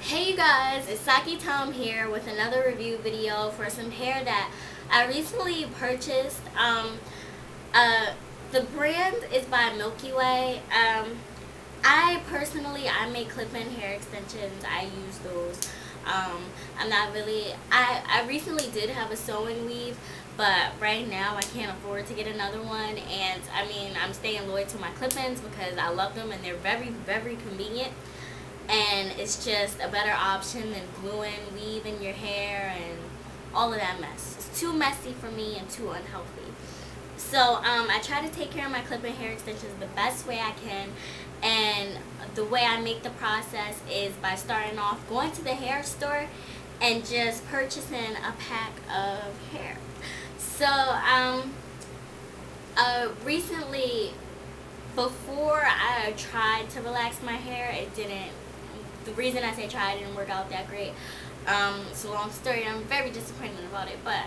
Hey you guys, it's Saki Tom here with another review video for some hair that I recently purchased. The brand is by Milky Way. I make clip-in hair extensions. I use those. I'm not really, I recently did have a sewing weave, but right now I can't afford to get another one, and I mean, I'm staying loyal to my clip-ins because I love them and they're very, very convenient. And it's just a better option than gluing weave in your hair and all of that mess. It's too messy for me and too unhealthy. So I try to take care of my clip-in hair extensions the best way I can, and the way I make the process is by starting off going to the hair store and just purchasing a pack of hair. So recently, before I tried to relax my hair, it didn't. The reason I say try, it didn't work out that great. It's a long story. I'm very disappointed about it, but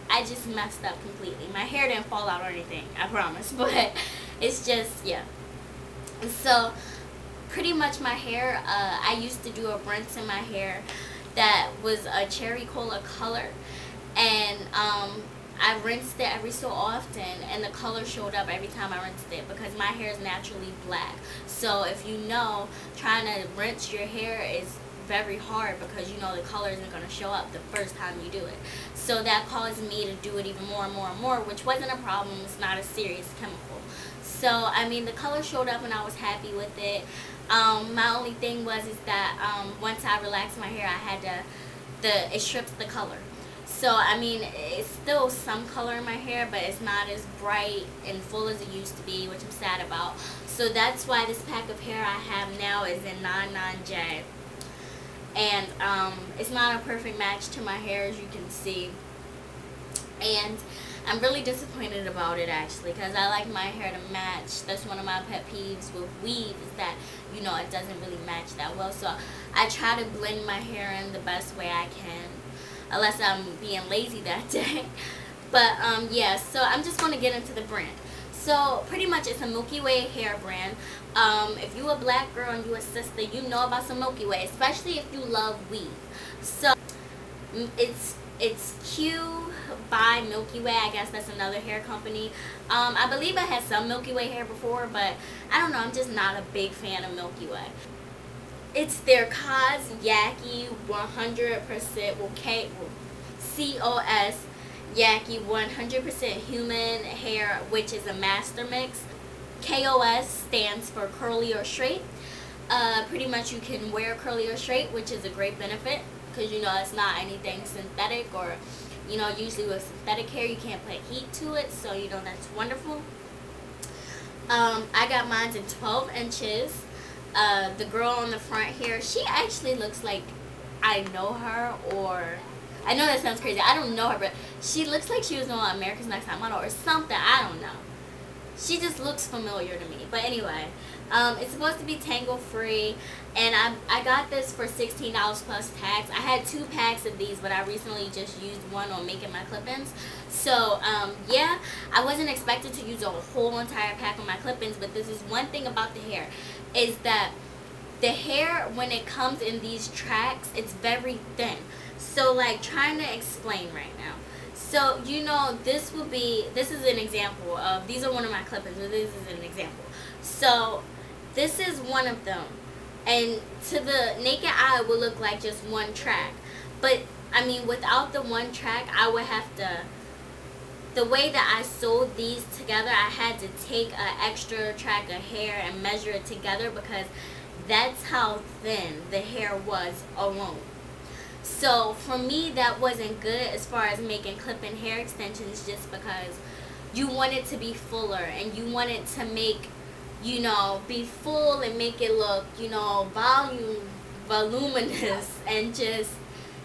I just messed up completely. My hair didn't fall out or anything, I promise, but it's just, yeah. So pretty much my hair, I used to do a rinse in my hair that was a cherry cola color, and I rinsed it every so often, and the color showed up every time I rinsed it because my hair is naturally black. So if you know, trying to rinse your hair is very hard because you know the color isn't going to show up the first time you do it. So that caused me to do it even more and more and more, which wasn't a problem. It's not a serious chemical. So I mean, the color showed up and I was happy with it. My only thing was that once I relaxed my hair, I had to, it strips the color. So, I mean, it's still some color in my hair, but it's not as bright and full as it used to be, which I'm sad about. So that's why this pack of hair I have now is in 99J. And it's not a perfect match to my hair, as you can see. And I'm really disappointed about it, actually, because I like my hair to match. That's one of my pet peeves with weave, is that, you know, it doesn't really match that well. So I try to blend my hair in the best way I can, unless I'm being lazy that day. But yeah, so I'm just going to get into the brand. So pretty much it's a Milky Way hair brand. If you a black girl and you a sister, you know about some Milky Way, especially if you love weave. So it's Q by Milky Way. I guess that's another hair company. I believe I had some Milky Way hair before, but I don't know, I'm just not a big fan of Milky Way. It's their COS Yaki 100%, COS Yaki 100% human hair, which is a master mix. KOS stands for curly or straight. Pretty much you can wear curly or straight, which is a great benefit because, you know, it's not anything synthetic, or, you know, usually with synthetic hair you can't put heat to it, so, you know, that's wonderful. I got mine in 12 inches. The girl on the front here, she actually looks like I know her, or I know that sounds crazy, I don't know her, but she looks like she was on America's Next Top Model or something, I don't know. She just looks familiar to me. But anyway, it's supposed to be tangle free, and I got this for $16 plus tax. I had 2 packs of these, but I recently just used one on making my clip-ins. So yeah, I wasn't expected to use a whole entire pack of my clip-ins, but this is one thing about the hair, is that the hair, when it comes in these tracks, it's very thin. So, like, trying to explain right now. So, you know, this is an example of, these are one of my clip-ins, but this is an example. So, this is one of them. And to the naked eye, it would look like just one track. But, I mean, without the one track, I would have to, the way that I sewed these together, I had to take an extra track of hair and measure it together because that's how thin the hair was alone. So for me, that wasn't good as far as making clip-in hair extensions, just because you want it to be fuller and you want it to make, you know, be full and make it look, you know, voluminous, and just,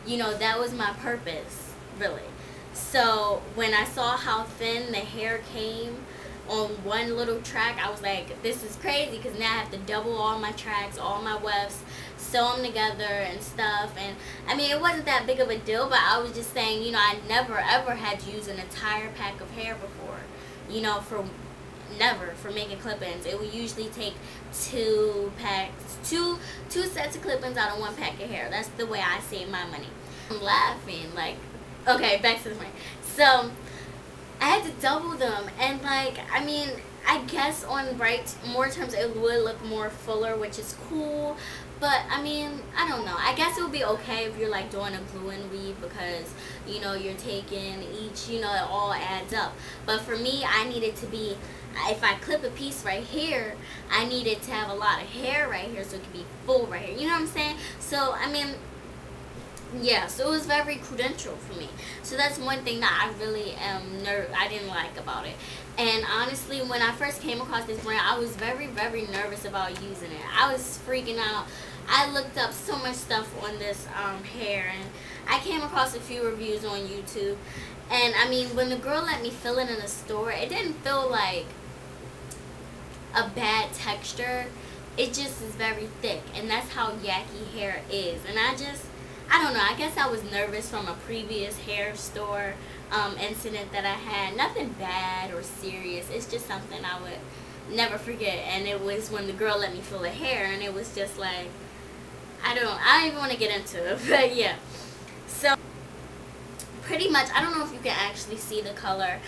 you know, that was my purpose, really. So when I saw how thin the hair came on one little track, I was like, this is crazy, because now I have to double all my tracks, all my wefts, sew them together and stuff. And I mean, it wasn't that big of a deal, but I was just saying, you know, I never ever had to use an entire pack of hair before, you know, for never for making clip-ins. It would usually take two sets of clip-ins out of one pack of hair. That's the way I save my money. I'm laughing, like, okay, back to the point. So I had to double them, and like, I mean, I guess on more terms it would look more fuller, which is cool. But I mean, I don't know. I guess it would be okay if you're like doing a glue-in weave, because you know you're taking each, you know, it all adds up. But for me, I needed to be, if I clip a piece right here, I needed to have a lot of hair right here so it could be full right here. You know what I'm saying? So I mean, yeah, so it was very credential for me. So that's one thing that I really I didn't like about it. And honestly, when I first came across this brand, I was very, very nervous about using it. I was freaking out. I looked up so much stuff on this hair, and I came across a few reviews on YouTube. And I mean, when the girl let me feel it in the store, it didn't feel like a bad texture. It just is very thick, and that's how yucky hair is. And I don't know, I guess I was nervous from a previous hair store incident that I had. Nothing bad or serious. It's just something I would never forget. And it was when the girl let me feel the hair, and it was just like, I don't even want to get into it, but yeah. So pretty much, I don't know if you can actually see the color.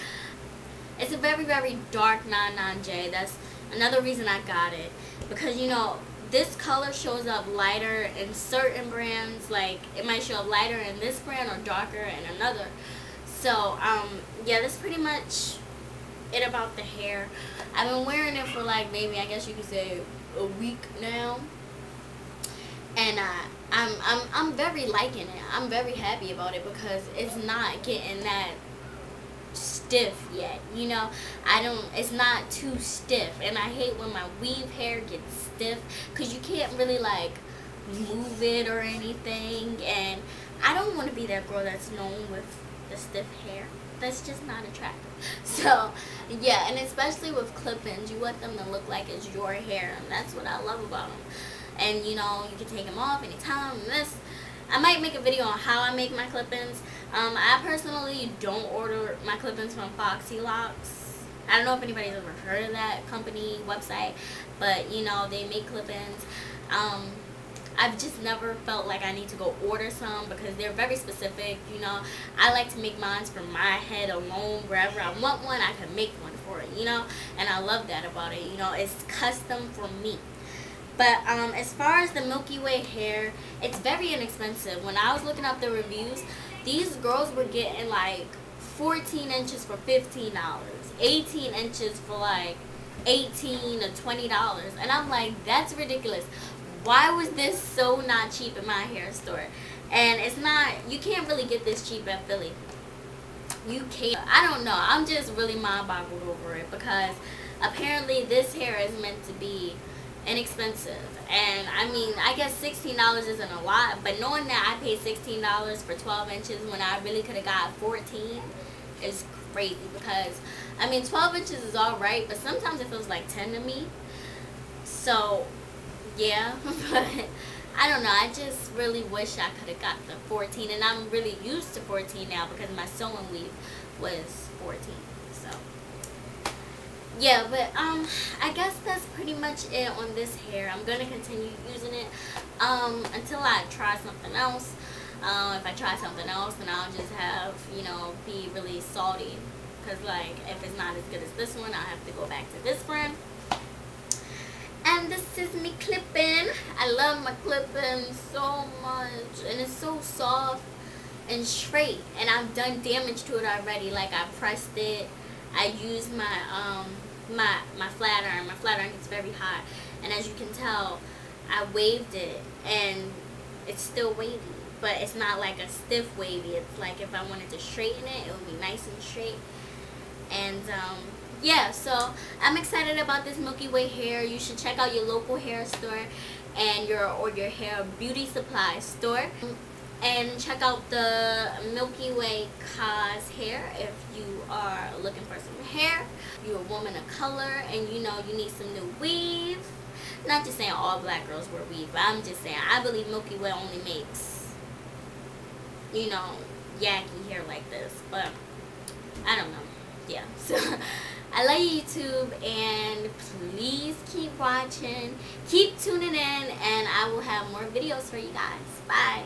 It's a very, very dark 99J. That's another reason I got it, because you know, this color shows up lighter in certain brands. Like, it might show up lighter in this brand or darker in another. So yeah, that's pretty much it about the hair. I've been wearing it for like, maybe, I guess you could say, a week now, and I'm very liking it. I'm very happy about it, because it's not getting that stiff yet, you know. It's not too stiff, and I hate when my weave hair gets stiff, because you can't really like move it or anything, and I don't want to be that girl that's known with the stiff hair. That's just not attractive. So yeah, and especially with clip-ins, you want them to look like it's your hair, and that's what I love about them. And you know, you can take them off anytime. And I might make a video on how I make my clip-ins. I personally don't order my clip-ins from Foxy Locks. I don't know if anybody's ever heard of that company website, but you know, they make clip-ins. I've just never felt like I need to go order some, because they're very specific. You know, I like to make mine for my head alone. Wherever I want one, I can make one for it, you know, and I love that about it. You know, it's custom for me. But as far as the Milky Way hair, it's very inexpensive. When I was looking up the reviews, these girls were getting like 14 inches for $15, 18 inches for like $18 or $20, and I'm like, that's ridiculous. Why was this so not cheap in my hair store? And it's not, you can't really get this cheap at Philly. You can't. I don't know. I'm just really mind boggled over it, because apparently this hair is meant to be inexpensive. And I mean, I guess $16 isn't a lot, but knowing that I paid $16 for 12 inches when I really could have got 14 is crazy, because I mean, 12 inches is alright, but sometimes it feels like 10 to me. So yeah, but I don't know, I just really wish I could have got the 14, and I'm really used to 14 now, because my sewing weave was 14. So yeah, but I guess that's pretty much it on this hair. I'm gonna continue using it until I try something else. If I try something else, then I'll just have, you know, be really salty, because like, if it's not as good as this one, I'll have to go back to this brand. And this is me clipping. I love my clipping so much, and it's so soft and straight, and I've done damage to it already. Like, I pressed it, I used my my flat iron. My flat iron gets very hot, and as you can tell, I waved it, and it's still wavy, but it's not like a stiff wavy. It's like, if I wanted to straighten it, it would be nice and straight. And yeah, so I'm excited about this Milky Way hair. You should check out your local hair store and your hair beauty supply store, and check out the Milky Way COS hair if you are looking for some hair. You're a woman of color, and you know you need some new weave. Not just saying all black girls wear weave, but I'm just saying I believe Milky Way only makes, you know, yucky hair like this. But I don't know. Yeah, so I love you, YouTube, and please keep watching, keep tuning in, and I will have more videos for you guys. Bye.